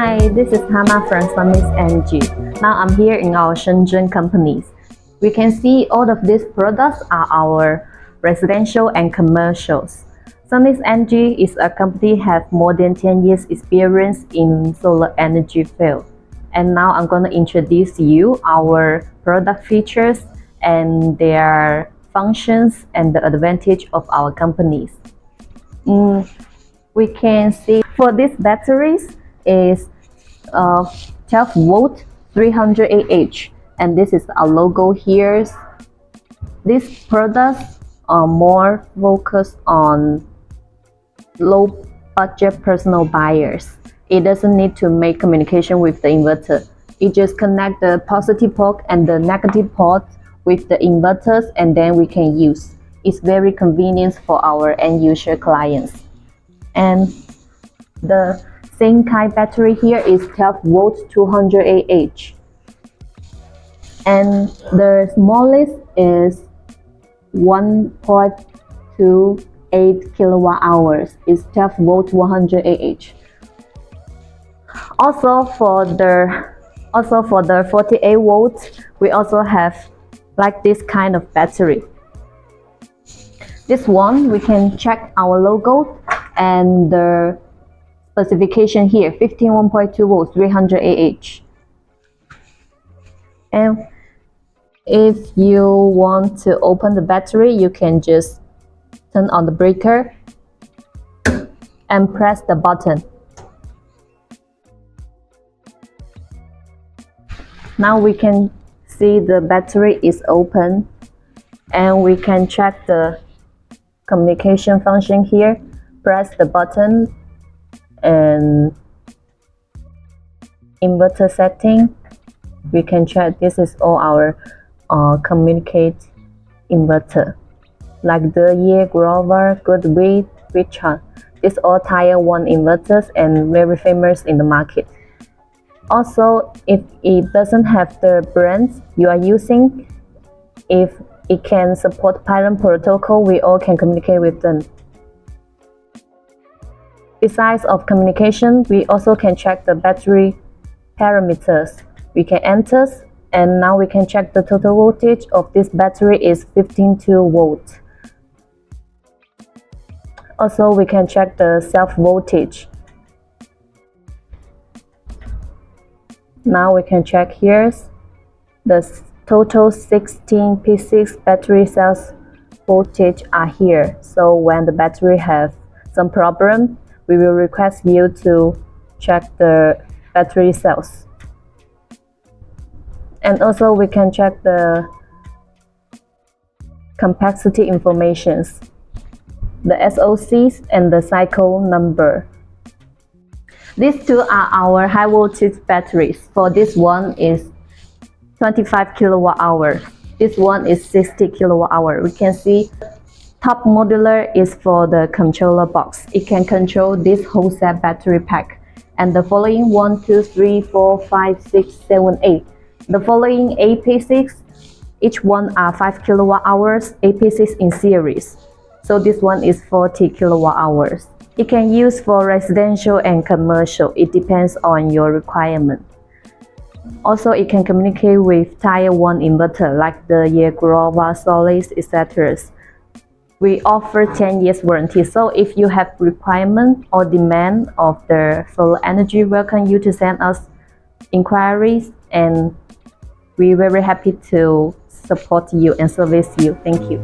Hi, this is Hama from SUNESS Energy. Now I'm here in our Shenzhen companies. We can see all of these products are our residential and commercials. SUNESS Energy is a company have more than 10 years experience in solar energy field. And now I'm going to introduce you our product features and their functions and the advantage of our companies. We can see for these batteries is 12 volt 300 Ah, and this is our logo here. These products are more focused on low budget personal buyers. It doesn't need to make communication with the inverter. It just connect the positive port and the negative port with the inverters, and then we can use. It's very convenient for our end user clients. And the same kind battery here is 12 volt 200 Ah, and the smallest is 1.28 kilowatt hours. Is 12 volt 100 Ah. Also for the 48 volts, we also have like this kind of battery. This one we can check our logo and the specification here, 151.2 volts 300 Ah. And if you want to open the battery, you can just turn on the breaker and press the button. Now we can see the battery is open, and we can check the communication function here. Press the button and inverter setting. We can check this is all our communicate inverter, like the Ye, Grover, Goodwheat, Richard. These all tier 1 inverters and very famous in the market. Also, if it doesn't have the brands you are using, if it can support Python protocol, we all can communicate with them. Besides of communication, we also can check the battery parameters. We can enter, and now we can check the total voltage of this battery is 15.2 volts. Also, we can check the self voltage. Now we can check here the total 16 P6 battery cells voltage are here. So when the battery have some problem, we will request you to check the battery cells. And also we can check the capacity informations, the SOCs and the cycle number. These two are our high voltage batteries. For this one is 25 kilowatt hour. This one is 60 kilowatt hour. We can see top modular is for the controller box. It can control this whole set battery pack. And the following 1, 2, 3, 4, 5, 6, 7, 8. The following AP6, each one are 5 kilowatt hours, AP6 in series. So this one is 40 kilowatt hours. It can use for residential and commercial. It depends on your requirement. Also, it can communicate with tier 1 inverter like the Yegrova, Solis, etc. We offer 10 years warranty. So if you have requirement or demand of the solar energy, welcome you to send us inquiries, and we're very happy to support you and service you. Thank you.